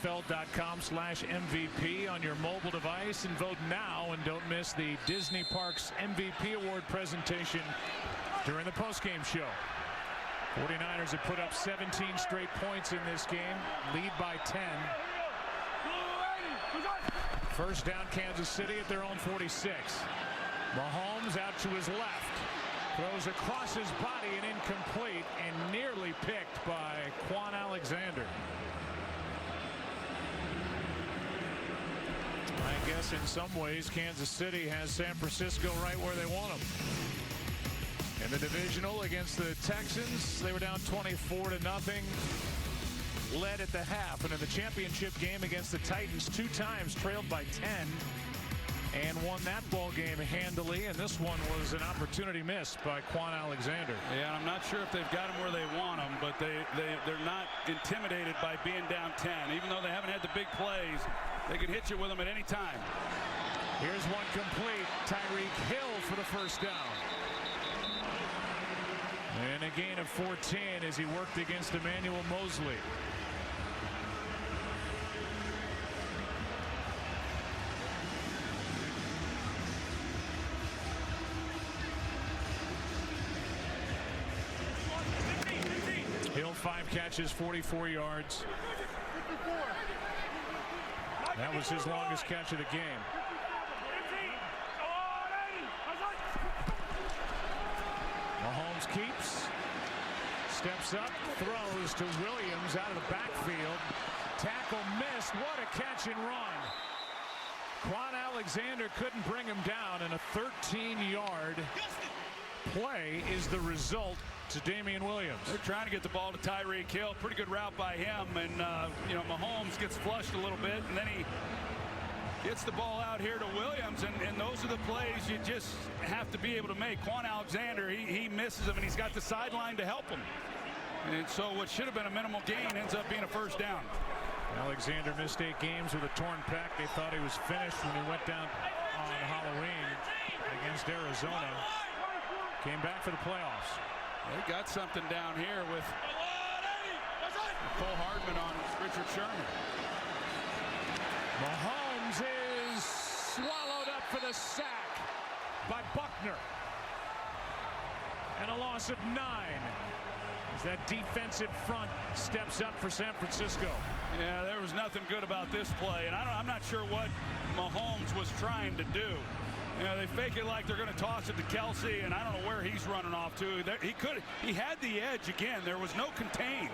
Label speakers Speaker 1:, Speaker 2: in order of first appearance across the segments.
Speaker 1: NFL.com/MVP on your mobile device and vote now, and don't miss the Disney Parks MVP Award presentation during the postgame show. 49ers have put up 17 straight points in this game, lead by 10. First down, Kansas City at their own 46. Mahomes out to his left. Throws across his body and incomplete, and nearly picked by Quan Alexander. I guess in some ways Kansas City has San Francisco right where they want them. In the divisional against the Texans, they were down 24-0. Led at the half, and in the championship game against the Titans 2 times trailed by 10 and won that ball game handily, and this one was an opportunity missed by Quan Alexander.
Speaker 2: Yeah, I'm not sure if they've got him where they want him, but they're not intimidated by being down 10. Even though they haven't had the big plays, they can hit you with them at any time.
Speaker 1: Here's one complete. Tyreek Hill for the first down. And a gain of 14 as he worked against Emmanuel Mosley. Hill 5 catches, 44 yards. That was his longest catch of the game. Mahomes keeps, steps up, throws to Williams out of the backfield. Tackle missed. What a catch and run. Quan Alexander couldn't bring him down, and a 13-yard play is the result to Damian Williams.
Speaker 2: They're trying to get the ball to Tyreek Hill. Pretty good route by him, and Mahomes gets flushed a little bit, and then he gets the ball out here to Williams, and those are the plays you just have to be able to make. Quan Alexander, he misses him, and he's got the sideline to help him. And so what should have been a minimal gain ends up being a first down.
Speaker 1: Alexander missed 8 games with a torn pec. They thought he was finished when he went down on Halloween against Arizona. Came back for the playoffs.
Speaker 2: They got something down here with Cole Hardman on Richard Sherman.
Speaker 1: Mahomes is swallowed up for the sack by Buckner. And a loss of 9 as that defensive front steps up for San Francisco.
Speaker 2: Yeah, there was nothing good about this play, and I'm not sure what Mahomes was trying to do. You know, they fake it like they're going to toss it to Kelsey, and I don't know where he's running off to. He had the edge again. There was no contain,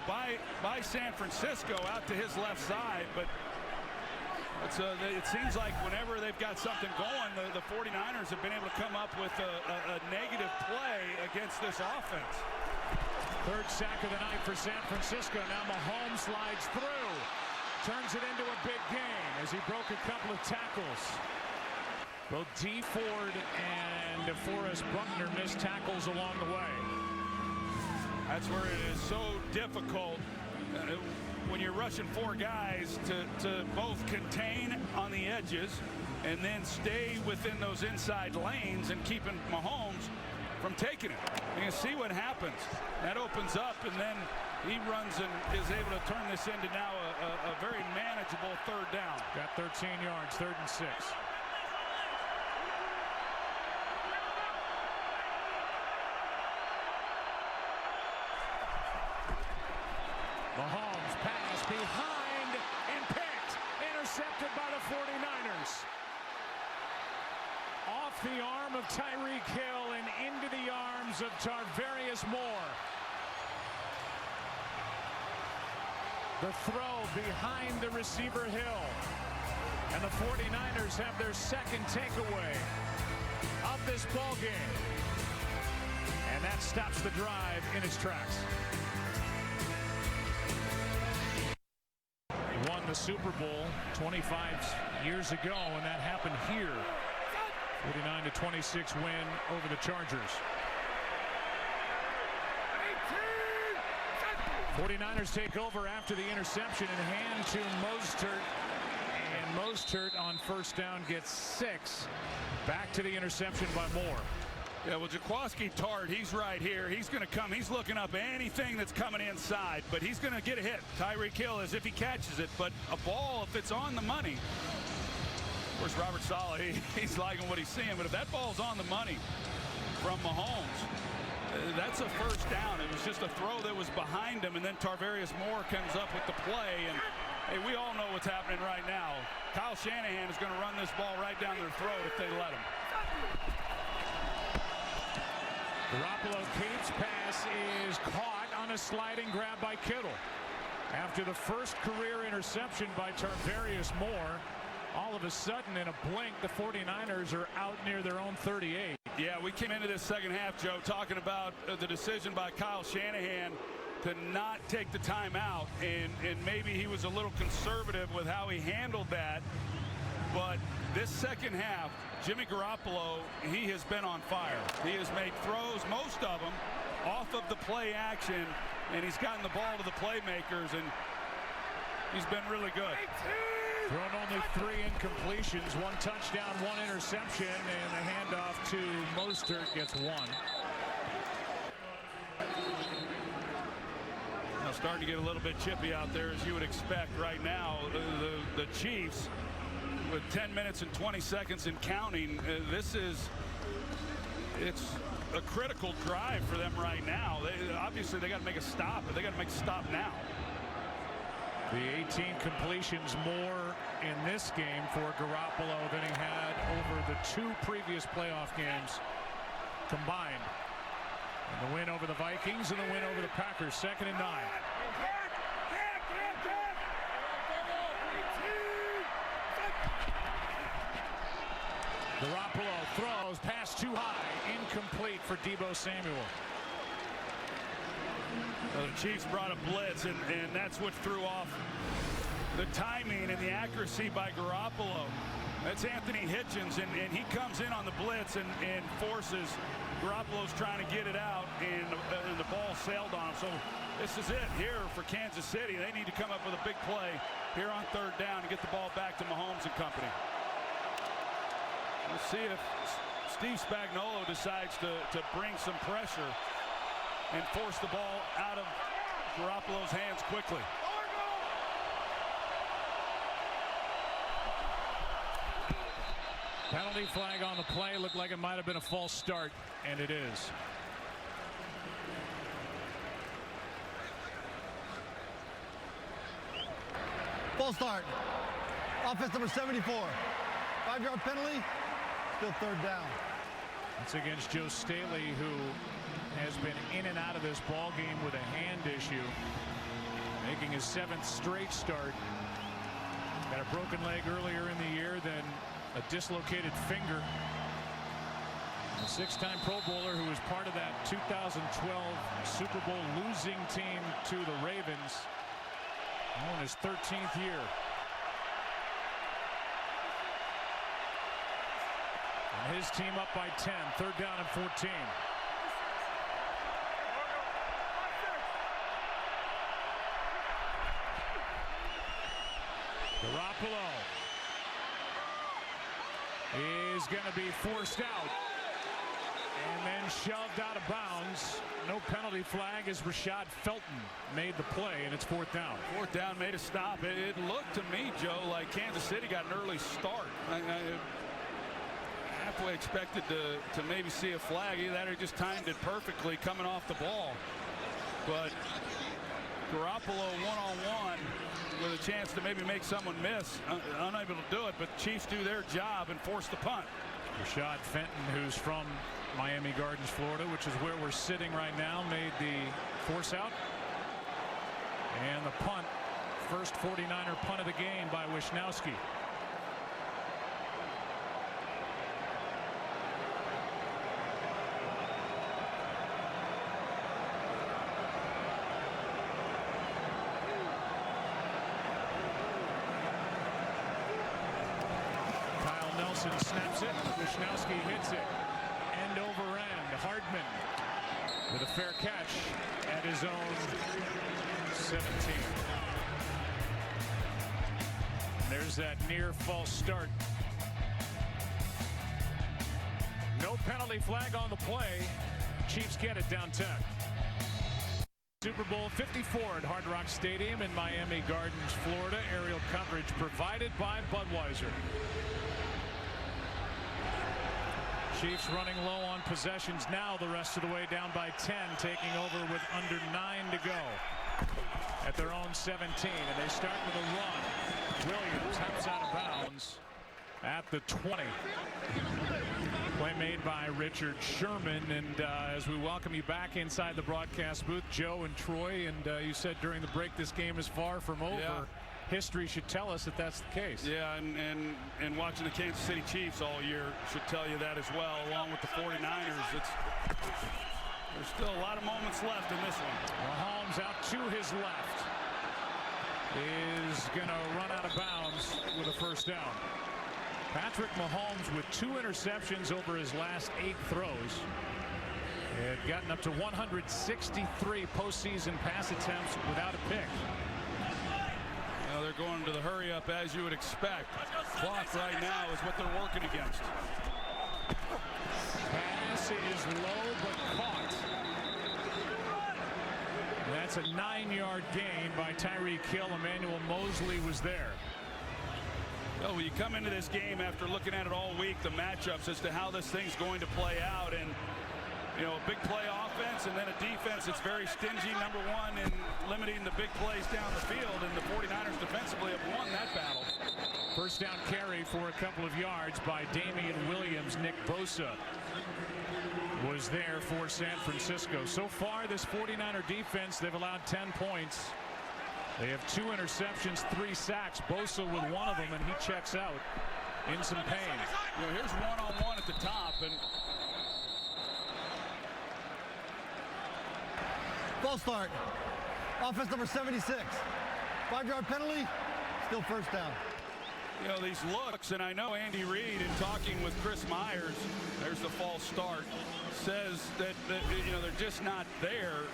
Speaker 2: by San Francisco out to his left side. But it seems like whenever they've got something going, the 49ers have been able to come up with a negative play against this offense.
Speaker 1: Third sack of the night for San Francisco. Now Mahomes slides through, turns it into a big gain as he broke a couple of tackles. Both Dee Ford and DeForest Buckner missed tackles along the way.
Speaker 2: That's where it is so difficult when you're rushing 4 guys to both contain on the edges and then stay within those inside lanes and keeping Mahomes from taking it. You can see what happens. That opens up, and then he runs and is able to turn this into now a very manageable third down.
Speaker 1: Got 13 yards, 3rd and 6. Mahomes pass behind and picked. Intercepted by the 49ers. Off the arm of Tyreek Hill and into the arms of Tarvarius Moore. The throw behind the receiver Hill. And the 49ers have their second takeaway of this ball game. And that stops the drive in its tracks. Won the Super Bowl 25 years ago, and that happened here. 49-26 win over the Chargers. 49ers take over after the interception and hand to Mostert. And Mostert on first down gets 6. Back to the interception by Moore.
Speaker 2: Yeah, well, Jaquaski Tart, he's right here. He's going to come. He's looking up anything that's coming inside, but he's going to get a hit. Tyreek Hill, as if he catches it, but a ball, if it's on the money. Of course, Robert Saleh, he's liking what he's seeing, but if that ball's on the money from Mahomes, that's a first down. It was just a throw that was behind him, and then Tarvarius Moore comes up with the play, and hey, we all know what's happening right now. Kyle Shanahan is going to run this ball right down their throat if they let him.
Speaker 1: Garoppolo keeps, pass is caught on a sliding grab by Kittle. After the first career interception by Tarvarius Moore, all of a sudden in a blink the 49ers are out near their own 38.
Speaker 2: Yeah, we came into this second half, Joe, talking about the decision by Kyle Shanahan to not take the timeout, and maybe he was a little conservative with how he handled that. But this second half, Jimmy Garoppolo, he has been on fire. He has made throws, most of them, off of the play action, and he's gotten the ball to the playmakers, and he's been really good.
Speaker 1: Thrown only 3 incompletions, 1 touchdown, 1 interception, and the handoff to Mostert gets 1.
Speaker 2: Now starting to get a little bit chippy out there, as you would expect right now. The Chiefs, with 10 minutes and 20 seconds and counting, it's a critical drive for them right now. Obviously they got to make a stop, but they got to make a stop now.
Speaker 1: The 18 completions more in this game for Garoppolo than he had over the 2 previous playoff games combined. And the win over the Vikings and the win over the Packers. 2nd and 9. Garoppolo throws, pass too high, incomplete for Deebo Samuel.
Speaker 2: The Chiefs brought a blitz, and that's what threw off the timing and the accuracy by Garoppolo. That's Anthony Hitchens, and he comes in on the blitz and forces Garoppolo's trying to get it out, and the ball sailed on him. So this is it here for Kansas City. They need to come up with a big play here on 3rd down and get the ball back to Mahomes and company. Let's see if Steve Spagnuolo decides to bring some pressure and force the ball out of Garoppolo's hands quickly.
Speaker 1: Penalty flag on the play. Looked like it might have been a false start, and it is.
Speaker 3: False start. Offense number 74. 5-yard penalty. Still 3rd down.
Speaker 1: That's against Joe Staley, who has been in and out of this ball game with a hand issue, making his 7th straight start. Got a broken leg earlier in the year, then a dislocated finger. A 6-time Pro Bowler who was part of that 2012 Super Bowl losing team to the Ravens. Now in his 13th year. And his team up by 10, 3rd down and 14. Garoppolo is going to be forced out and then shoved out of bounds. No penalty flag as Rashad Felton made the play, and it's 4th down.
Speaker 2: 4th down, made a stop. It looked to me, Joe, like Kansas City got an early start. I halfway expected to maybe see a flag. Either that or just timed it perfectly coming off the ball. But Garoppolo one-on-one with a chance to maybe make someone miss. Unable to do it, but Chiefs do their job and force the punt.
Speaker 1: Rashad Fenton, who's from Miami Gardens, Florida, which is where we're sitting right now, made the force out. And the punt, first 49er punt of the game by Wisnowski. Snaps it. Wisnowski hits it. End over end. Hardman with a fair catch at his own 17. And there's that near false start. No No penalty flag on the play. Chiefs get it down 10. Super Bowl 54 at Hard Rock Stadium in Miami Gardens, Florida. Aerial coverage provided by Budweiser. Chiefs running low on possessions now the rest of the way, down by 10, taking over with under 9 to go at their own 17, and they start with a run. Williams hops out of bounds at the 20. Play made by Richard Sherman, and as we welcome you back inside the broadcast booth, Joe and Troy, and you said during the break this game is far from over.
Speaker 2: Yeah.
Speaker 1: History should tell us that that's the case.
Speaker 2: Yeah, and watching the Kansas City Chiefs all year should tell you that as well, along with the 49ers. There's still a lot of moments left in this one.
Speaker 1: Mahomes out to his left is going to run out of bounds with a first down. Patrick Mahomes with 2 interceptions over his last 8 throws. Had gotten up to 163 postseason pass attempts without a pick.
Speaker 2: Now they're going to the hurry up as you would expect. Clock right now is what they're working against.
Speaker 1: Pass is low but caught. That's a 9-yard gain by Tyreek Hill. Emmanuel Mosley was there.
Speaker 2: Well, you come into this game after looking at it all week, the matchups as to how this thing's going to play out, and you know, a big play offense and then a defense that's very stingy, number one, in limiting the big plays down the field, and the 49ers defensively have won that battle.
Speaker 1: First down carry for a couple of yards by Damian Williams. Nick Bosa was there for San Francisco. So far, this 49er defense, they've allowed 10 points. They have 2 interceptions, 3 sacks. Bosa with one of them, and he checks out in some pain.
Speaker 2: You know, here's one-on-one at the top, and
Speaker 3: False start. Offense number 76. 5-yard penalty. Still first down.
Speaker 2: you know, these looks, and I know Andy Reid, in talking with Chris Myers, there's the false start, says that you know, they're just not there.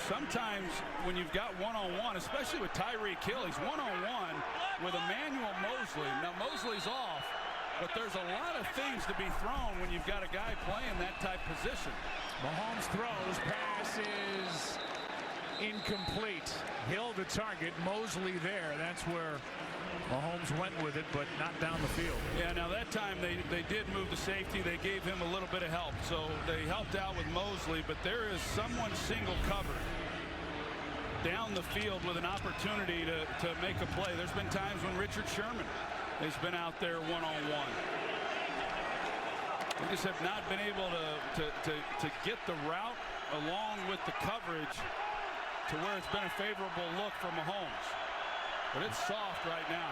Speaker 2: Sometimes when you've got one-on-one, especially with Tyreek Hill, he's one-on-one with Emmanuel Mosley. Now Mosley's off, but there's a lot of things to be thrown when you've got a guy playing that type position.
Speaker 1: Mahomes throws, pass is incomplete. Hill the target, Mosley there. That's where Mahomes went with it, but not down the field.
Speaker 2: Yeah, now that time they did move the safety. They gave him a little bit of help. So they helped out with Mosley, but there is someone single covered down the field with an opportunity to make a play. There's been times when Richard Sherman has been out there one-on-one. They just have not been able to get the route along with the coverage to where it's been a favorable look for Mahomes. But it's soft right now.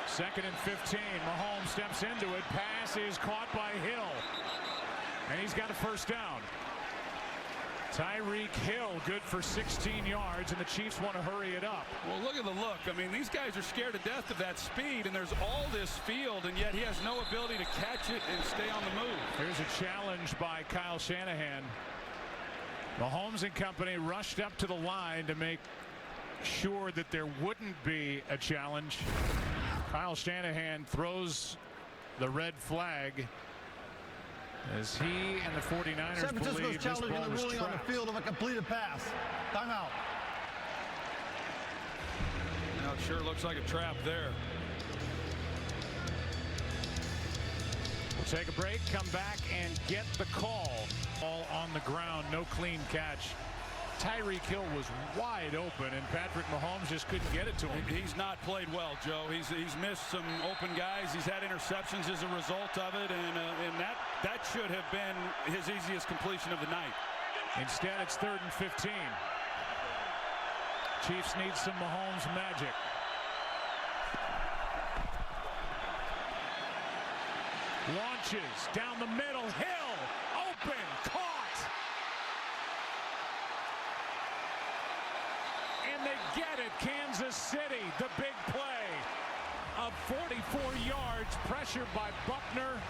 Speaker 1: 2nd and 15. Mahomes steps into it. Pass is caught by Hill. And he's got a first down. Tyreek Hill good for 16 yards, and the Chiefs want to hurry it up.
Speaker 2: Well, look at the look. I mean, these guys are scared to death of that speed, and there's all this field, and yet he has no ability to catch it and stay on the move.
Speaker 1: Here's a challenge by Kyle Shanahan. Mahomes and company rushed up to the line to make sure that there wouldn't be a challenge. Kyle Shanahan throws the red flag as he and the 49ers
Speaker 3: San Francisco's
Speaker 1: believe this
Speaker 3: challenging
Speaker 1: ball
Speaker 3: the
Speaker 1: was
Speaker 3: ruling on the
Speaker 1: trapped.
Speaker 3: field of a completed pass. Timeout.
Speaker 2: Now it sure looks like a trap there.
Speaker 1: We'll take a break, come back, and get the call. All on the ground, no clean catch. Tyreek Hill was wide open, and Patrick Mahomes just couldn't get it to him.
Speaker 2: He's not played well, Joe. He's missed some open guys. He's had interceptions as a result of it, and that should have been his easiest completion of the night.
Speaker 1: Instead, it's 3rd and 15. Chiefs need some Mahomes magic. Launches down the middle. Hill open, caught. And they get it. Kansas City, the big play of 44 yards, pressured by Buckner.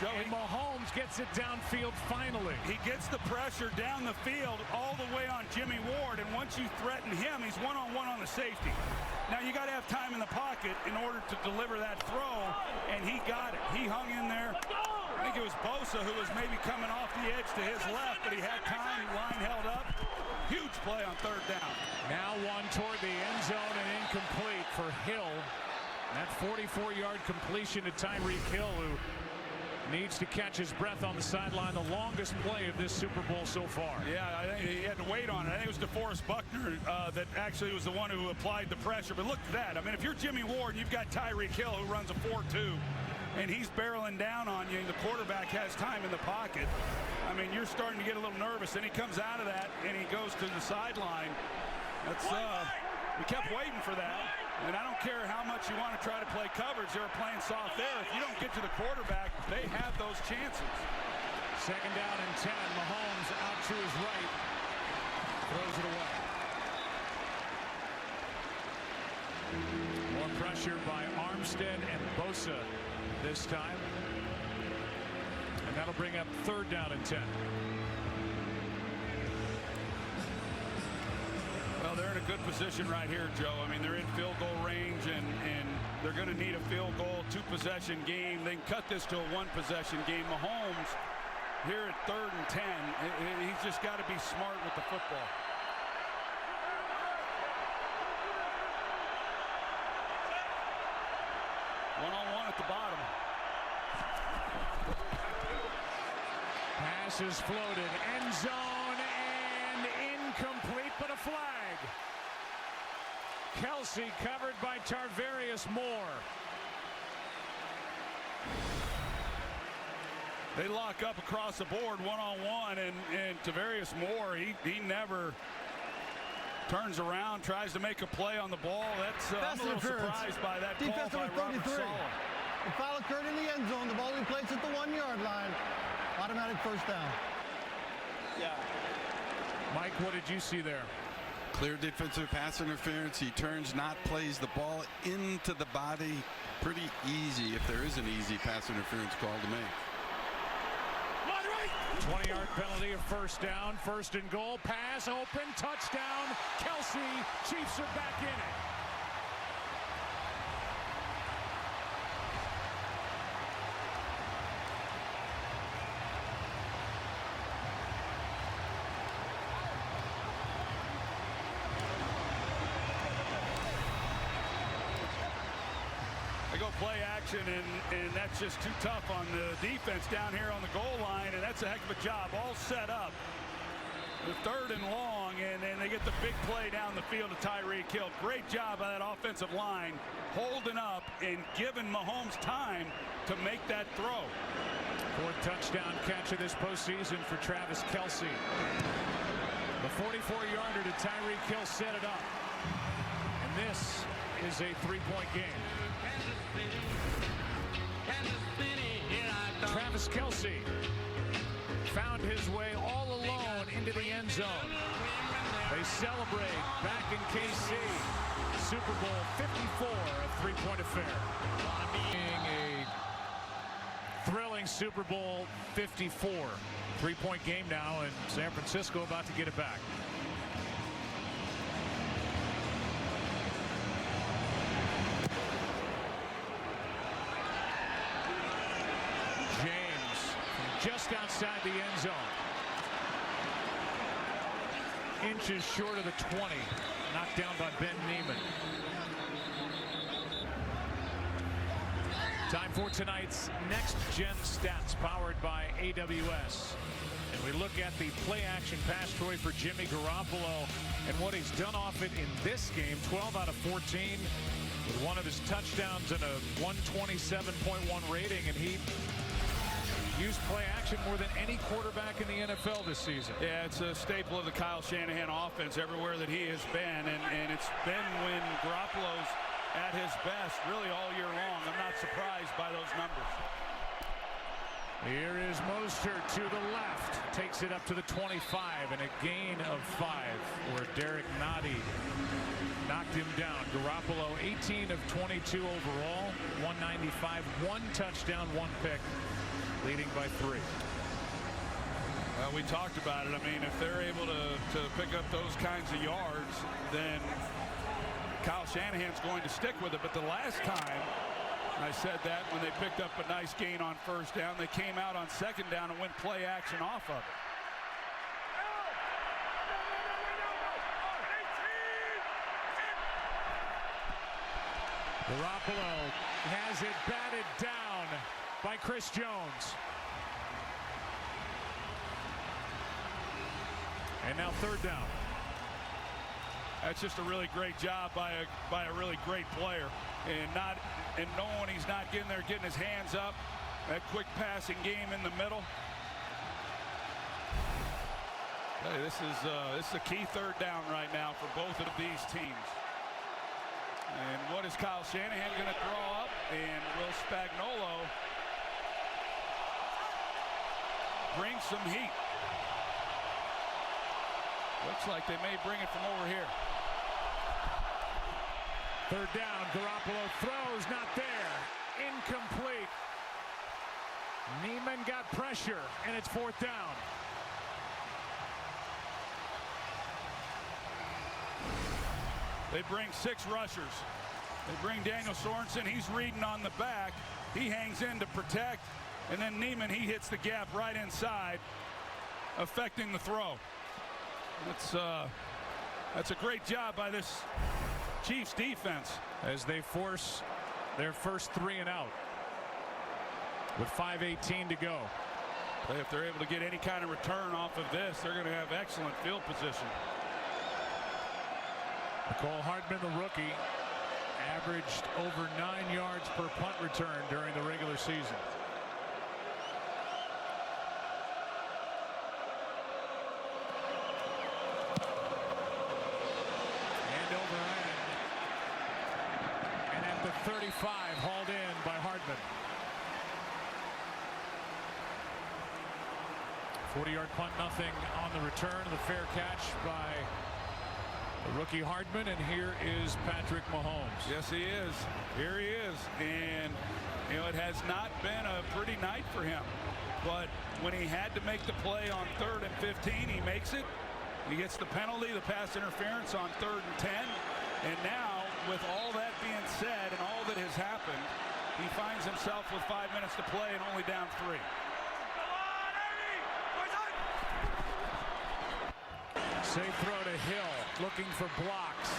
Speaker 2: Joe,
Speaker 1: and Mahomes gets it downfield finally.
Speaker 2: He gets the pressure down the field all the way on Jimmy Ward, and once you threaten him, he's one-on-one on the safety. Now, you got to have time in the pocket in order to deliver that throw, and he got it. He hung in there. I think it was Bosa who was maybe coming off the edge to his left, but he had time. Line held up. Huge play on third down.
Speaker 1: Now one toward the end zone and incomplete for Hill. That 44-yard completion to Tyreek Hill, who needs to catch his breath on the sideline. The longest play of this Super Bowl so far.
Speaker 2: Yeah, I think he had to wait on it. I think it was DeForest Buckner that actually was the one who applied the pressure. But look at that. I mean, if you're Jimmy Ward, you've got Tyreek Hill who runs a 4.2, and he's barreling down on you, and the quarterback has time in the pocket. I mean, you're starting to get a little nervous. Then he comes out of that, and he goes to the sideline. That's we kept waiting for that. And I don't care how much you want to try to play coverage. They were playing soft there. If you don't get to the quarterback, they have those chances.
Speaker 1: Second down and 10. Mahomes out to his right. Throws it away. More pressure by Armstead and Bosa this time. And that'll bring up third down and 10.
Speaker 2: Well, they're in a good position right here, Joe. I mean, they're in field goal range, and they're going to need a field goal, two-possession game. They can cut this to a one-possession game. Mahomes, here at 3rd and 10, he's just got to be smart with the football. One-on-one at the bottom.
Speaker 1: Pass is floated. End zone and incomplete, but a flag. Kelsey covered by Tarvarius Moore.
Speaker 2: They lock up across the board one-on-one, and Tarvarius Moore, he never turns around, tries to make a play on the ball. I'm a little surprised by that call by Robert Saleh.
Speaker 3: The foul occurred in the end zone. The ball replays at the 1-yard line. Automatic first down.
Speaker 4: Yeah.
Speaker 1: Mike, what did you see there?
Speaker 5: Clear defensive pass interference. He turns, not plays the ball into the body. Pretty easy, if there is an easy pass interference call to make.
Speaker 1: 20-yard penalty, a first down, 1st and goal, pass open, touchdown, Kelsey. Chiefs are back in it.
Speaker 2: They go play action, and that's just too tough on the defense down here on the goal line, and that's a heck of a job. All set up. The 3rd and long, and then they get the big play down the field to Tyreek Hill. Great job by that offensive line, holding up and giving Mahomes time to make that throw.
Speaker 1: 4th touchdown catch of this postseason for Travis Kelsey. The 44-yarder to Tyreek Hill set it up. And this is a 3-point game. Travis Kelsey found his way all alone into the end zone. They celebrate back in KC. Super Bowl 54, a 3-point affair. Being a thrilling Super Bowl 54. 3-point game now, and San Francisco about to get it back. Just outside the end zone. Inches short of the 20. Knocked down by Ben Neiman. Time for tonight's Next Gen Stats, powered by AWS. And we look at the play-action pass toy for Jimmy Garoppolo and what he's done off it in this game. 12 out of 14 with one of his touchdowns and a 127.1 rating, and he used play action more than any quarterback in the NFL this season.
Speaker 2: Yeah, it's a staple of the Kyle Shanahan offense everywhere that he has been, and it's been when Garoppolo's at his best really all year long. I'm not surprised by those numbers.
Speaker 1: Here is Mostert to the left, takes it up to the 25, and a gain of 5 where Derek Nottie knocked him down. Garoppolo 18 of 22 overall, 195, 1 touchdown, 1 pick. leading by 3.
Speaker 2: Well, we talked about it. I mean, if they're able to pick up those kinds of yards, then Kyle Shanahan's going to stick with it. But the last time I said that, when they picked up a nice gain on first down, they came out on second down and went play action off of it.
Speaker 1: Garoppolo has it batted down by Chris Jones. And now 3rd down.
Speaker 2: That's just a really great job by a really great player, and knowing he's not getting there, getting his hands up. That quick passing game in the middle. Hey, this is a key 3rd down right now for both of these teams. And what is Kyle Shanahan going to draw up? And will Spagnuolo bring some heat? Looks like they may bring it from over here.
Speaker 1: 3rd down, Garoppolo throws, not there. Incomplete. Neiman got pressure, and it's 4th down.
Speaker 2: They bring 6 rushers. They bring Daniel Sorensen. He's reading on the back. He hangs in to protect. And then Neiman, he hits the gap right inside, affecting the throw. That's a great job by this Chiefs defense.
Speaker 1: As they force their first 3 and out with 5:18 to go.
Speaker 2: If they're able to get any kind of return off of this, they're going to have excellent field position.
Speaker 1: Nicole Hardman, the rookie, averaged over 9 yards per punt return during the regular season. And over and at the 35, hauled in by Hardman. 40-yard punt, nothing on the return. The fair catch by the rookie Hardman, and here is Patrick Mahomes.
Speaker 2: Yes, he is. Here he is. And, you know, it has not been a pretty night for him. But when he had to make the play on 3rd and 15, he makes it. He gets the penalty, the pass interference on 3rd and 10. And now, with all that being said and all that has happened, he finds himself with 5 minutes to play and only down 3.
Speaker 1: Safe throw to Hill, looking for blocks.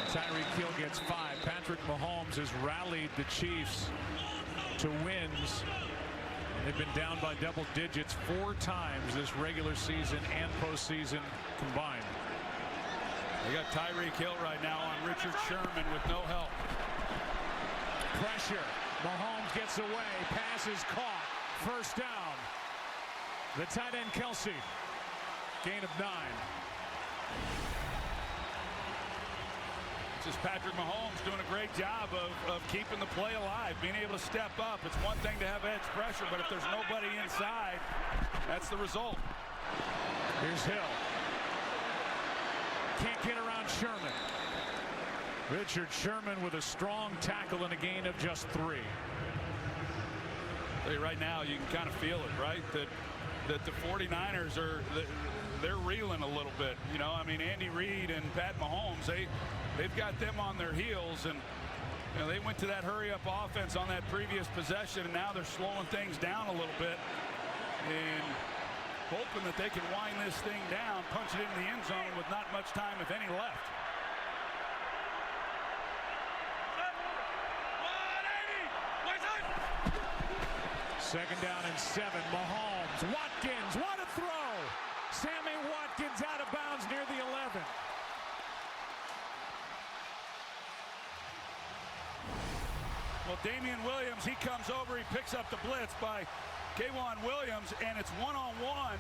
Speaker 1: Tyreek Hill gets 5. Patrick Mahomes has rallied the Chiefs to wins. They've been down by double digits 4 times this regular season and postseason combined.
Speaker 2: They got Tyreek Hill right now on Richard Sherman with no help.
Speaker 1: Pressure. Mahomes gets away. Pass is caught. First down. The tight end Kelsey. Gain of 9.
Speaker 2: Just Patrick Mahomes doing a great job of keeping the play alive, being able to step up. It's one thing to have edge pressure, but if there's nobody inside, that's the result.
Speaker 1: Here's Hill. Can't get around Sherman. Richard Sherman with a strong tackle and a gain of just 3.
Speaker 2: Right now, you can kind of feel it, right? That the 49ers they're reeling a little bit. You know, I mean, Andy Reid and Pat Mahomes, they've got them on their heels, and you know, they went to that hurry-up offense on that previous possession, and now they're slowing things down a little bit and hoping that they can wind this thing down, punch it into the end zone with not much time, if any, left.
Speaker 1: Second down and 7. Mahomes. Watkins. What a throw. Sammy Watkins out of bounds near the 11.
Speaker 2: Well, Damian Williams, he comes over. He picks up the blitz by K'Wan Williams, and it's one-on-one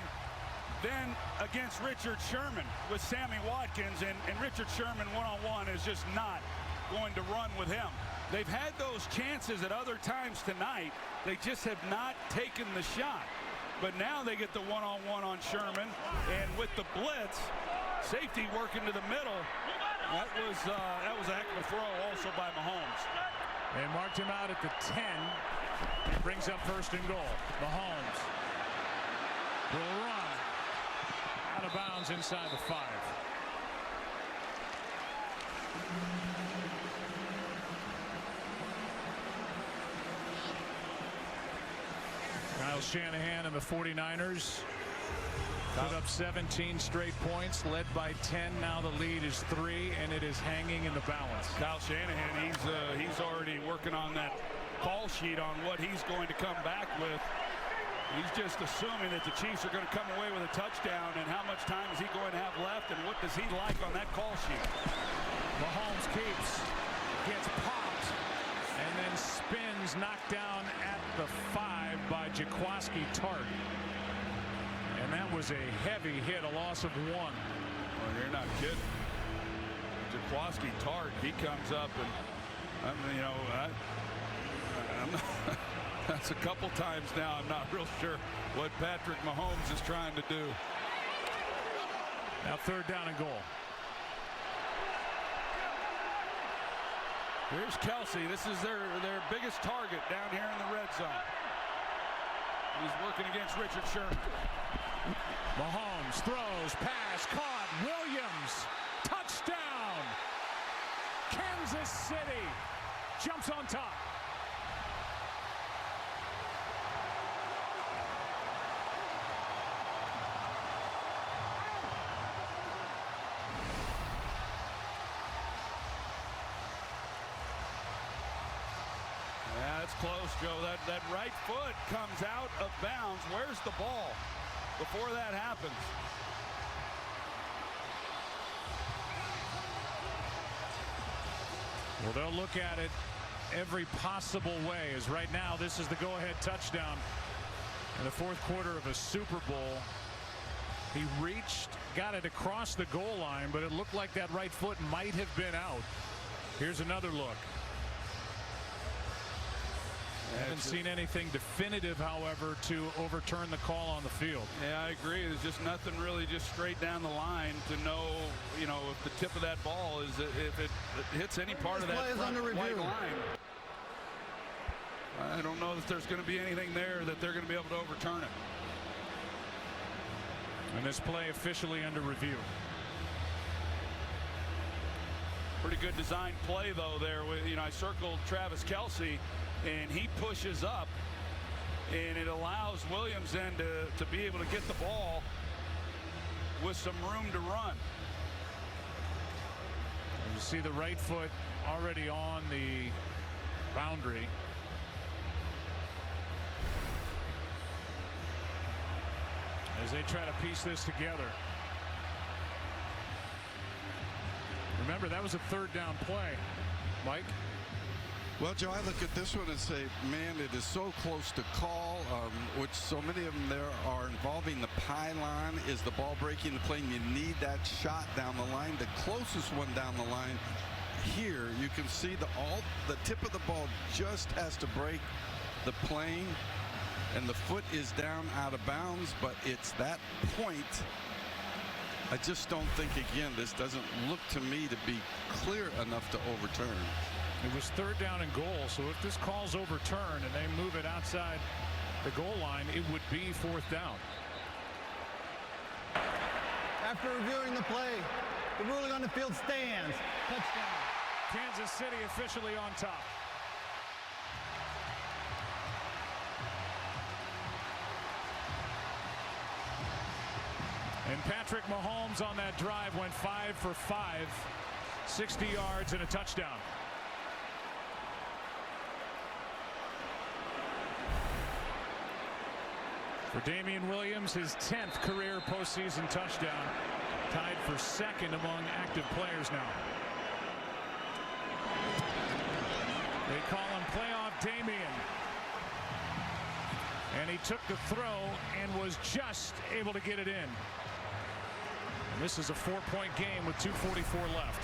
Speaker 2: then against Richard Sherman with Sammy Watkins, and Richard Sherman one-on-one is just not going to run with him. They've had those chances at other times tonight. They just have not taken the shot. But now they get the one-on-one on Sherman, and with the blitz, safety working to the middle. That was a heck of a throw also by Mahomes.
Speaker 1: They marked him out at the 10. He brings up first and goal. Mahomes will run out of bounds inside the 5. Kyle Shanahan and the 49ers put up 17 straight points, led by 10. Now the lead is 3, and it is hanging in the balance.
Speaker 2: Kyle Shanahan, he's already working on that call sheet on what he's going to come back with. He's just assuming that the Chiefs are going to come away with a touchdown, and how much time is he going to have left, and what does he like on that call sheet?
Speaker 1: Mahomes keeps, gets popped, and then spins, knocked down at the 5 by Jaquiski Tartt. And that was a heavy hit, a loss of 1.
Speaker 2: Well, you're not kidding. Jaquiski Tartt, he comes up, and I'm not, that's a couple times now. I'm not real sure what Patrick Mahomes is trying to do.
Speaker 1: Now 3rd down and goal.
Speaker 2: Here's Kelsey. This is their biggest target down here in the red zone. He's working against Richard Sherman.
Speaker 1: Mahomes throws, pass, caught. Williams, touchdown. Kansas City jumps on top.
Speaker 2: Yeah, it's close, Joe. That right foot comes out of bounds. Where's the ball before that happens?
Speaker 1: Well, they'll look at it every possible way, as right now this is the go-ahead touchdown in the 4th quarter of a Super Bowl. He reached, got it across the goal line, but it looked like that right foot might have been out. Here's another look. Haven't seen anything definitive, however, to overturn the call on the field.
Speaker 2: Yeah, I agree. There's just nothing really just straight down the line to know, if the tip of that ball is, if it hits any part of that front white line. I don't know that there's going to be anything there that they're going to be able to overturn it.
Speaker 1: And this play officially under review.
Speaker 2: Pretty good design play, though, there. I circled Travis Kelsey, and he pushes up, and it allows Williams then to be able to get the ball with some room to run.
Speaker 1: You see the right foot already on the boundary. As they try to piece this together. Remember, that was a 3rd down play. Mike?
Speaker 5: Well, Joe, I look at this one and say, man, it is so close to call, which so many of them there are involving the pylon. Is the ball breaking the plane? You need that shot down the line. The closest one down the line here, you can see the tip of the ball just has to break the plane, and the foot is down out of bounds, but it's that point. I just don't think, again, this doesn't look to me to be clear enough to overturn.
Speaker 1: It was 3rd down and goal, so if this call's overturned and they move it outside the goal line, it would be 4th down.
Speaker 3: After reviewing the play, the ruling on the field stands. Touchdown.
Speaker 1: Kansas City officially on top. And Patrick Mahomes on that drive went 5 for 5, 60 yards and a touchdown. For Damian Williams, his 10th career postseason touchdown, tied for 2nd among active players now. They call him Playoff Damian. And he took the throw and was just able to get it in. And this is a 4-point game with 2:44 left.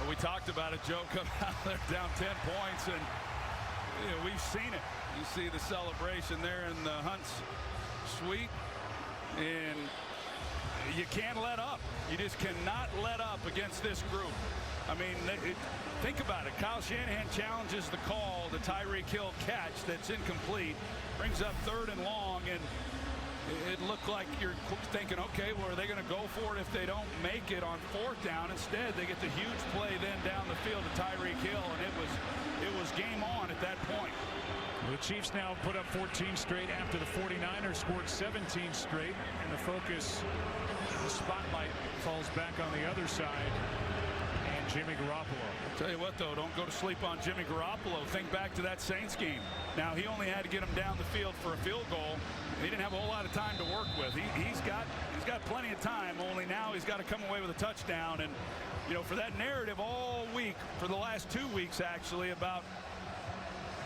Speaker 2: We talked about it, Joe, coming out there down 10 points, and we've seen it. You see the celebration there in the Hunt's suite, and you can't let up. You just cannot let up against this group. I mean, think about it. Kyle Shanahan challenges the call, the Tyreek Hill catch that's incomplete, brings up 3rd and long, and it looked like you're thinking, okay, well, are they going to go for it if they don't make it on 4th down? Instead, they get the huge play then down the field to Tyreek Hill, and it was game on at that point.
Speaker 1: The Chiefs now put up 14 straight after the 49ers scored 17 straight, and the focus, the spotlight falls back on the other side and Jimmy Garoppolo.
Speaker 2: I'll tell you what, though, don't go to sleep on Jimmy Garoppolo. Think back to that Saints game. Now, he only had to get him down the field for a field goal. He didn't have a whole lot of time to work with. He's got plenty of time, only now he's got to come away with a touchdown. And, you know, for that narrative all week, for the last 2 weeks, actually, about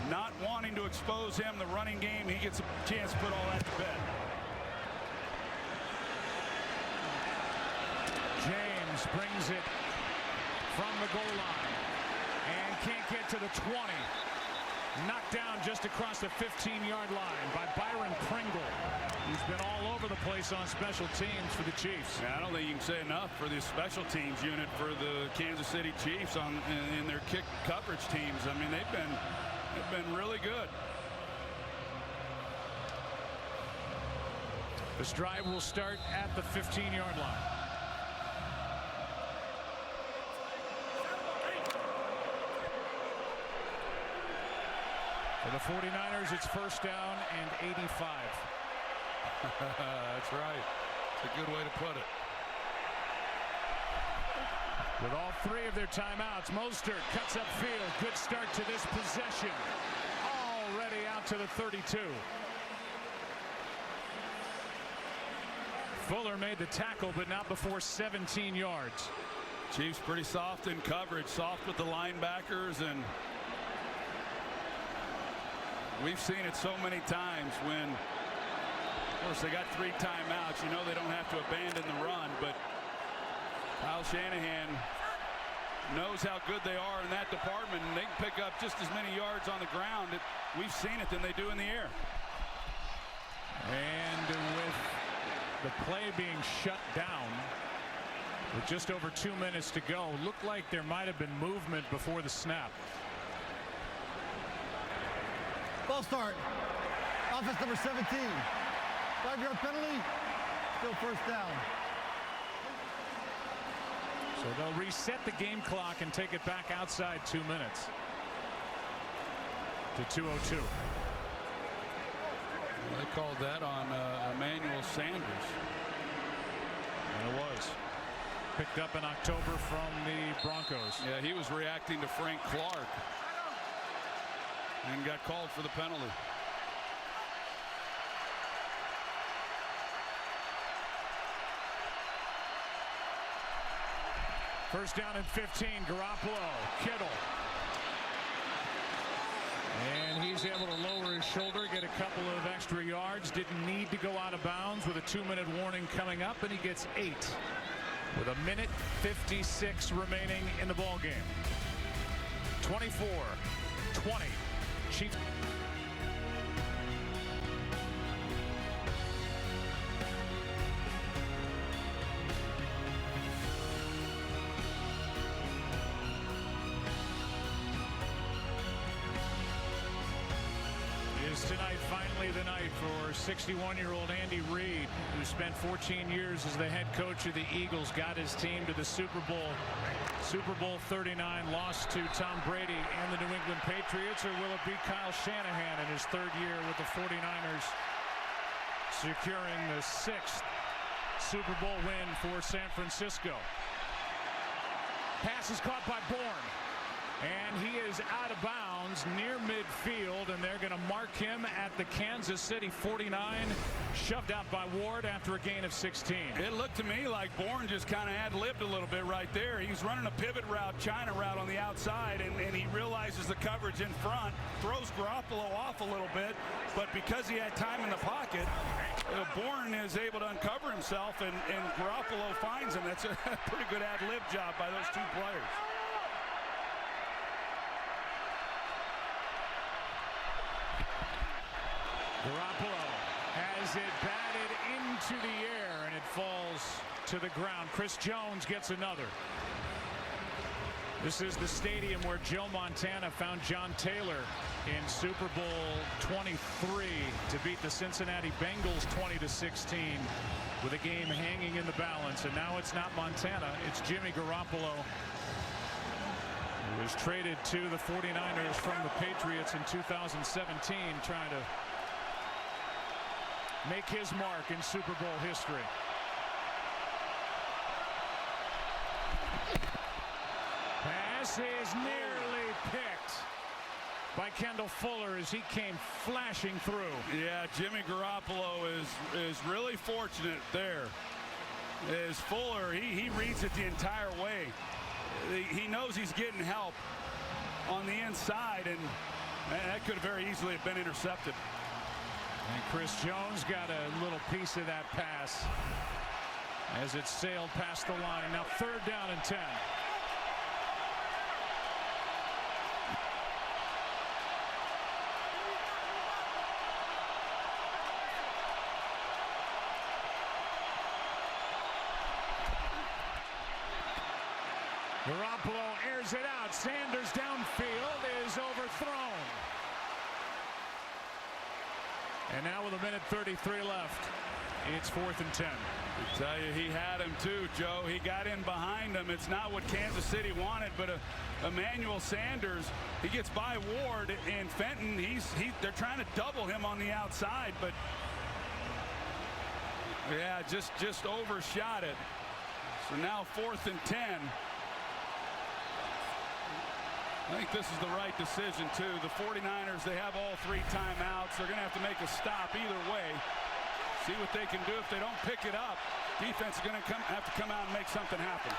Speaker 2: not wanting to expose him, the running game, he gets a chance to put all that to bed.
Speaker 1: James brings it from the goal line and can't get to the 20. Knocked down just across the 15-yard line by Byron Pringle, who's been all over the place on special teams for the Chiefs.
Speaker 2: Yeah, I don't think you can say enough for the special teams unit for the Kansas City Chiefs in their kick coverage teams. I mean, they've been really good.
Speaker 1: This drive will start at the 15-yard line. For the 49ers, it's 1st down and 85.
Speaker 2: That's right. It's a good way to put it.
Speaker 1: With all 3 of their timeouts, Mostert cuts upfield. Good start to this possession. Already out to the 32. Fuller made the tackle, but not before 17 yards.
Speaker 2: Chiefs pretty soft in coverage, soft with the linebackers, and we've seen it so many times when, of course, they got 3 timeouts. You know they don't have to abandon the run, but Kyle Shanahan knows how good they are in that department, and they can pick up just as many yards on the ground. We've seen it than they do in the air.
Speaker 1: And with the play being shut down with just over 2 minutes to go, looked like there might have been movement before the snap.
Speaker 3: Ball start. Offense number 17. 5-yard penalty. Still 1st down.
Speaker 1: So they'll reset the game clock and take it back outside 2 minutes to 2:02.
Speaker 2: They called that on Emmanuel Sanders.
Speaker 1: And it was. Picked up in October from the Broncos.
Speaker 2: Yeah, he was reacting to Frank Clark and got called for the penalty.
Speaker 1: First down and 15. Garoppolo, Kittle. And he's able to lower his shoulder, get a couple of extra yards. Didn't need to go out of bounds with a 2-minute warning coming up, and he gets 8 with 1:56 remaining in the ball game. 24-20. Chiefs. Is tonight finally the night for 61-year-old Andy Reid, who spent 14 years as the head coach of the Eagles, got his team to the Super Bowl. Super Bowl 39, lost to Tom Brady and the New England Patriots, or will it be Kyle Shanahan in his 3rd year with the 49ers, securing the 6th Super Bowl win for San Francisco? Pass is caught by Bourne, and he is out of bounds near midfield, and they're going to mark him at the Kansas City 49, shoved out by Ward after a gain of 16.
Speaker 2: It looked to me like Bourne just kind of ad-libbed a little bit right there. He was running a pivot route, China route on the outside, and he realizes the coverage in front, throws Garoppolo off a little bit, but because he had time in the pocket, Bourne is able to uncover himself, and Garoppolo finds him. That's a pretty good ad-lib job by those 2 players.
Speaker 1: Garoppolo has has it batted into the air, and it falls to the ground. Chris Jones gets another. This is the stadium where Joe Montana found John Taylor in Super Bowl 23 to beat the Cincinnati Bengals 20-16 with a game hanging in the balance. And now it's not Montana, it's Jimmy Garoppolo, who was traded to the 49ers from the Patriots in 2017, trying to make his mark in Super Bowl history. Pass is nearly picked by Kendall Fuller as he came flashing through.
Speaker 2: Yeah, Jimmy Garoppolo is really fortunate there. As Fuller, he reads it the entire way. He knows he's getting help on the inside, and that could very easily have been intercepted.
Speaker 1: And Chris Jones got a little piece of that pass as it sailed past the line. Now 3rd down and 10. Garoppolo airs it out. Sanders downfield is overthrown. And now with 1:33 left, it's 4th and 10.
Speaker 2: I tell you, he had him too, Joe. He got in behind him. It's not what Kansas City wanted, but Emmanuel Sanders, he gets by Ward, and Fenton, they're trying to double him on the outside, but yeah, just overshot it. So now 4th and 10. I think this is the right decision, too. The 49ers, they have all 3 timeouts. They're going to have to make a stop either way. See what they can do. If they don't pick it up, defense is going to have to come out and make something happen.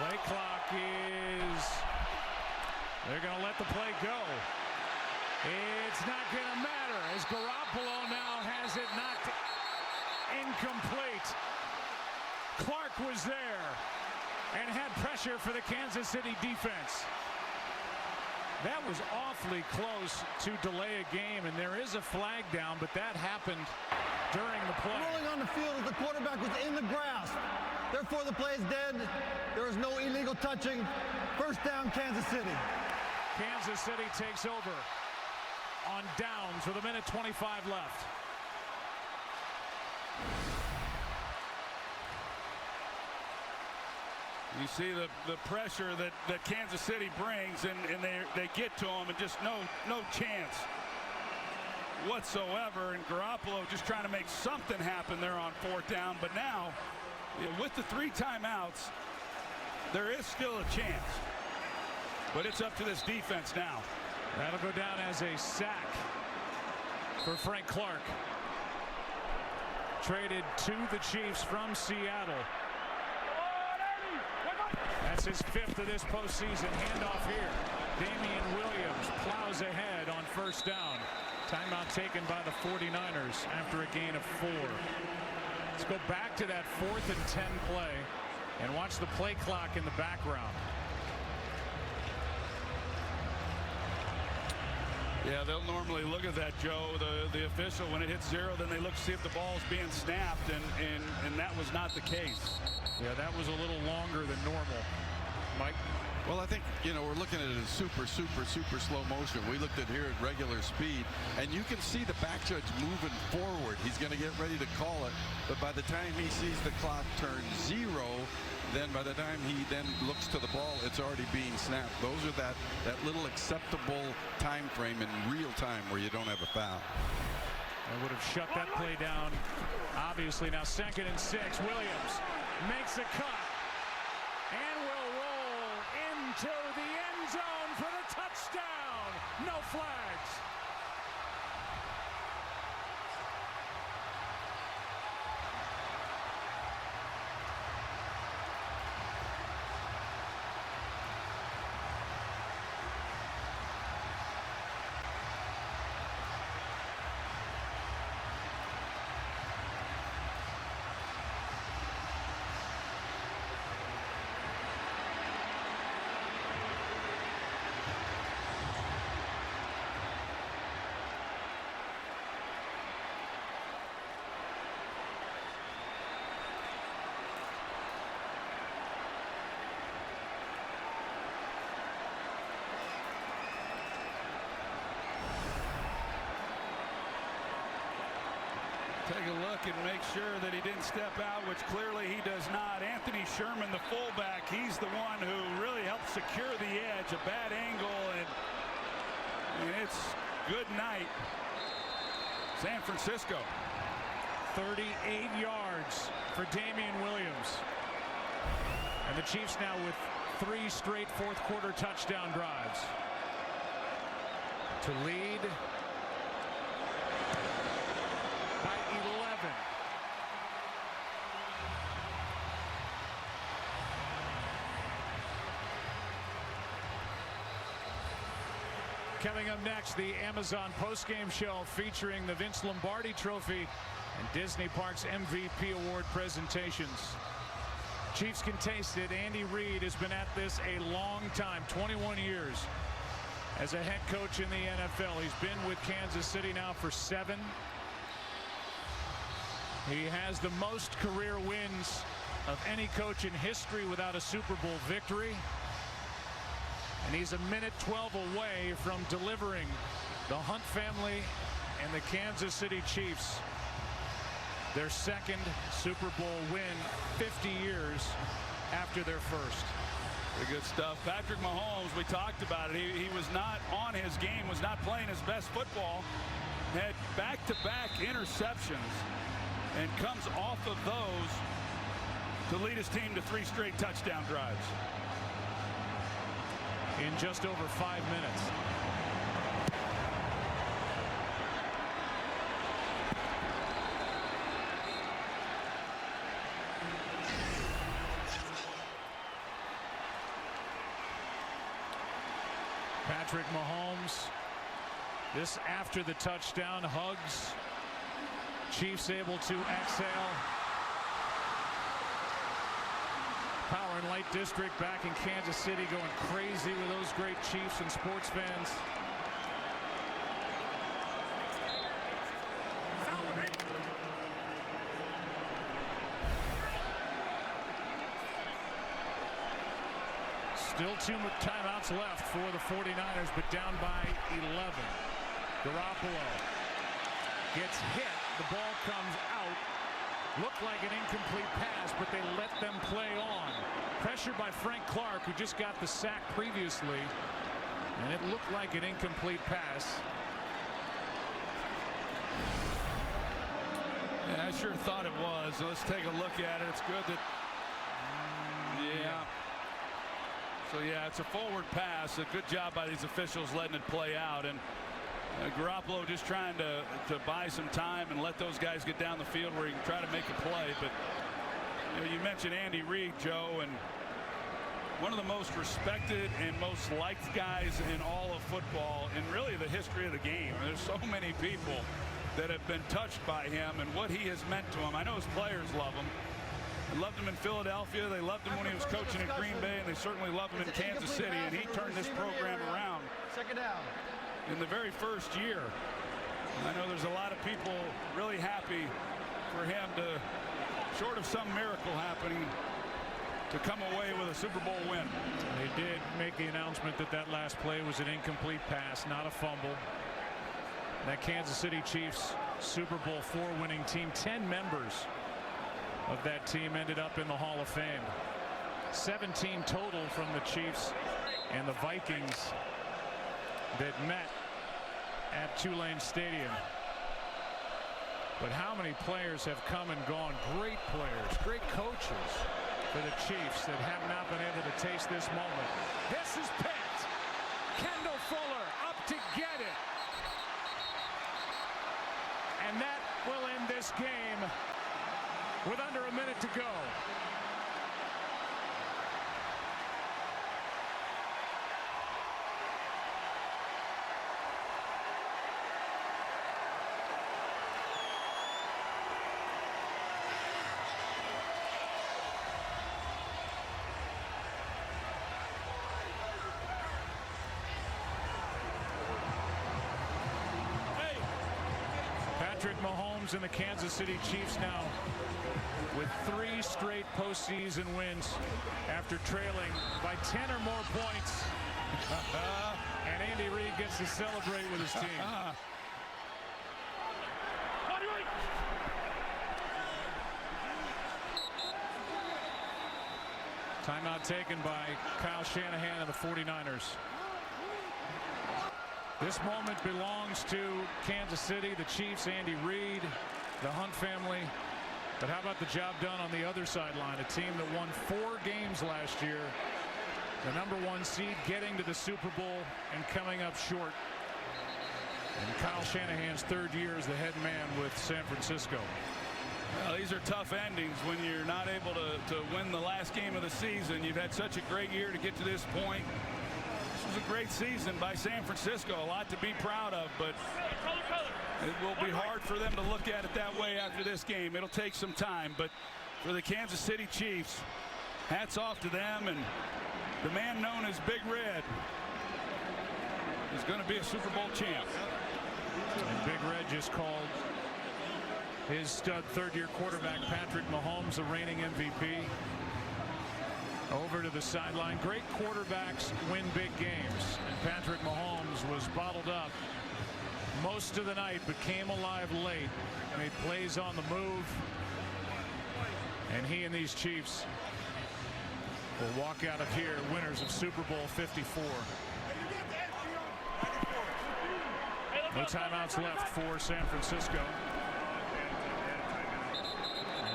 Speaker 1: Play clock is... They're going to let the play go. It's not going to matter as Garoppolo now has it knocked incomplete. Clark was there and had pressure for the Kansas City defense. That was awfully close to delay a game, and there is a flag down, but that happened during the play.
Speaker 3: Rolling on the field as the quarterback was in the grasp. Therefore, the play is dead. There is no illegal touching. 1st down, Kansas City.
Speaker 1: Kansas City takes over on downs with 1:25 left.
Speaker 2: You see the pressure that Kansas City brings, and they get to him, and just no chance whatsoever. And Garoppolo just trying to make something happen there on 4th down. But now, with the 3 timeouts, there is still a chance. But it's up to this defense now.
Speaker 1: That'll go down as a sack for Frank Clark. Traded to the Chiefs from Seattle. That's his 5th of this postseason. Handoff here. Damian Williams plows ahead on 1st down. Timeout taken by the 49ers after a gain of 4. Let's go back to that 4th and 10 play and watch the play clock in the background.
Speaker 2: Yeah, they'll normally look at that, Joe. The official, when it hits 0, then they look to see if the ball's being snapped, and that was not the case.
Speaker 1: Yeah, that was a little longer than normal. Mike?
Speaker 5: Well, I think, we're looking at it in super slow motion. We looked at here at regular speed, and you can see the back judge moving forward. He's going to get ready to call it, but by the time he sees the clock turn 0, then by the time he then looks to the ball, it's already being snapped. Those are that little acceptable time frame in real time where you don't have a foul.
Speaker 1: I would have shut that play down. Obviously, now 2nd and 6. Williams makes a cut and will roll into the end zone for the touchdown. No flags.
Speaker 2: Take a look and make sure that he didn't step out, which clearly he does not. Anthony Sherman, the fullback, he's the one who really helped secure the edge. A bad angle, and it's good night, San Francisco.
Speaker 1: 38 yards for Damian Williams. And the Chiefs now with 3 straight fourth-quarter touchdown drives to lead by 11. Coming up next, the Amazon postgame show featuring the Vince Lombardi Trophy and Disney Parks MVP Award presentations. Chiefs can taste it. Andy Reid has been at this a long time, 21 years as a head coach in the NFL. He's been with Kansas City now for 7. He has the most career wins of any coach in history without a Super Bowl victory. And he's a minute 12 away from delivering the Hunt family and the Kansas City Chiefs their second Super Bowl win 50 years after their first.
Speaker 2: Pretty good stuff. Patrick Mahomes, we talked about it. He was not on his game, was not playing his best football. Had back-to-back interceptions and comes off of those to lead his team to 3 straight touchdown drives.
Speaker 1: In just over 5 minutes. Patrick Mahomes, this after the touchdown, hugs. Chiefs able to exhale. Power and Light District back in Kansas City going crazy with those great Chiefs and sports fans. Still 2 timeouts left for the 49ers, but down by 11. Garoppolo gets hit. The ball comes out. Looked like an incomplete pass, but they let them play on. Pressured by Frank Clark, who just got the sack previously, and it looked like an incomplete pass.
Speaker 2: Yeah, I sure thought it was. So let's take a look at it. It's good that. Yeah. So yeah, it's a forward pass. A good job by these officials letting it play out, and Garoppolo just trying to buy some time and let those guys get down the field where he can try to make a play. But you mentioned Andy Reid, Joe, and one of the most respected and most liked guys in all of football and really the history of the game. There's so many people that have been touched by him and what he has meant to them. I know his players love him. They loved him in Philadelphia. They loved him when he was coaching at Green Bay, and they certainly loved him in Kansas City. And he turned this program around.
Speaker 3: Second down.
Speaker 2: In the very first year. I know there's a lot of people really happy for him to, short of some miracle happening, to come away with a Super Bowl win.
Speaker 1: They did make the announcement that that last play was an incomplete pass, not a fumble. That Kansas City Chiefs Super Bowl IV winning team, 10 members of that team ended up in the Hall of Fame. 17 total from the Chiefs and the Vikings that met at Tulane Stadium. But how many players have come and gone? Great players, great coaches for the Chiefs that have not been able to taste this moment. This is picked. Kendall Fuller up to get it. And that will end this game with under a minute to go. Patrick Mahomes and the Kansas City Chiefs now with 3 straight postseason wins after trailing by 10 or more points. And Andy Reid gets to celebrate with his team. Timeout taken by Kyle Shanahan of the 49ers. This moment belongs to Kansas City, the Chiefs, Andy Reid, the Hunt family. But how about the job done on the other sideline? A team that won 4 games last year. The #1 seed getting to the Super Bowl and coming up short. And Kyle Shanahan's 3rd year as the head man with San Francisco.
Speaker 2: Well, these are tough endings when you're not able to win the last game of the season. You've had such a great year to get to this point. This was a great season by San Francisco. A lot to be proud of, but it will be hard for them to look at it that way after this game. It'll take some time, but for the Kansas City Chiefs, hats off to them, and the man known as Big Red is going to be a Super Bowl champ.
Speaker 1: And Big Red just called his stud 3rd-year quarterback Patrick Mahomes the reigning MVP. Over to the sideline. Great quarterbacks win big games, and Patrick Mahomes was bottled up most of the night but came alive late, made plays on the move, and he and these Chiefs will walk out of here winners of Super Bowl 54. No timeouts left for San Francisco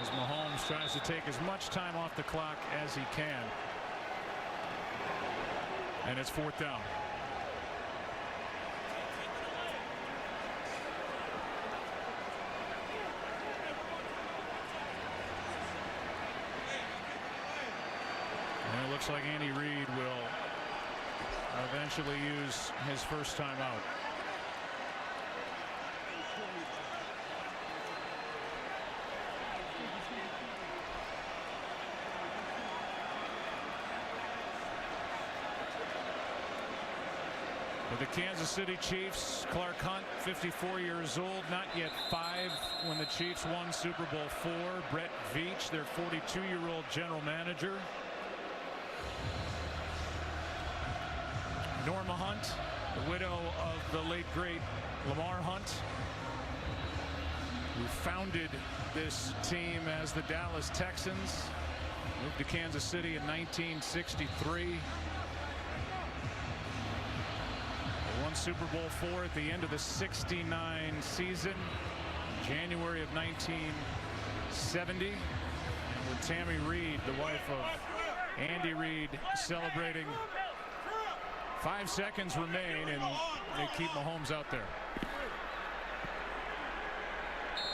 Speaker 1: as Mahomes tries to take as much time off the clock as he can. And it's 4th down. And it looks like Andy Reid will eventually use his first time out. For the Kansas City Chiefs, Clark Hunt, 54 years old, not yet 5 when the Chiefs won Super Bowl 4. Brett Veach, their 42-year-old general manager. Norma Hunt, the widow of the late great Lamar Hunt, who founded this team as the Dallas Texans, moved to Kansas City in 1963. Won Super Bowl 4 at the end of the '69 season, January of 1970, and with Tammy Reid, the wife of Andy Reid, celebrating. 5 seconds remain, and they keep Mahomes out there.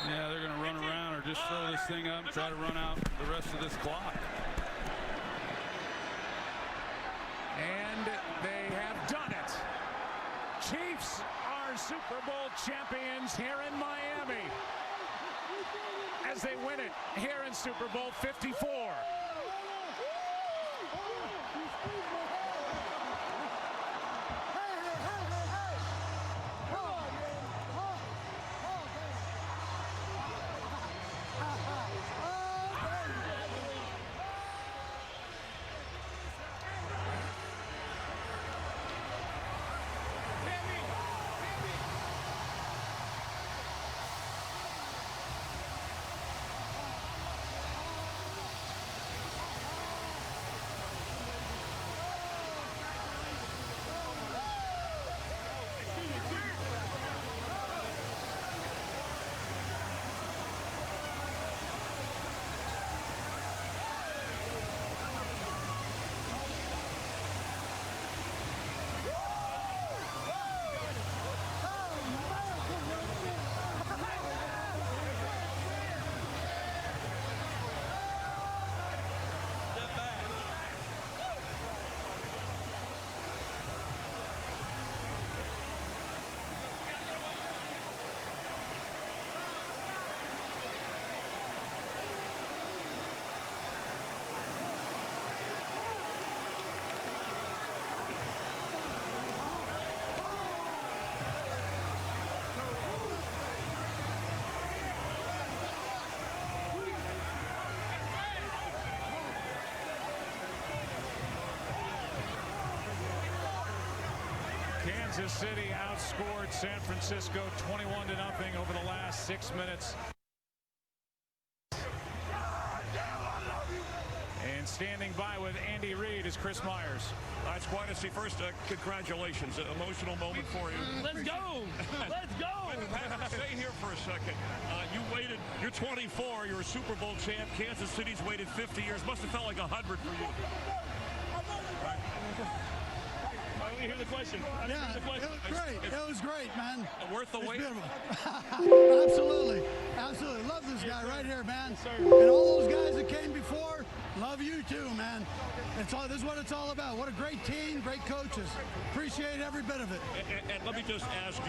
Speaker 2: Yeah, they're going to run around or just throw this thing up and try to run out the rest of this clock.
Speaker 1: And they have done it. Chiefs are Super Bowl champions here in Miami as they win it here in Super Bowl 54. Kansas City outscored San Francisco 21-0 over the last 6 minutes. And standing by with Andy Reid is Chris Myers.
Speaker 4: That's quite a see. First, congratulations. An emotional moment for you.
Speaker 2: Let's go. Let's go.
Speaker 4: Patrick, stay here for a second. You waited. You're 24. You're a Super Bowl champ. Kansas City's waited 50 years. Must have felt like 100 for you.
Speaker 2: I want to hear the question.
Speaker 6: Yeah, it was great, man.
Speaker 4: Worth the wait.
Speaker 6: Absolutely. Absolutely. Love this guy right here, man. And all those guys that came before, love you too, man. This is what it's all about. What a great team, great coaches. Appreciate every bit of it.
Speaker 4: And let me just ask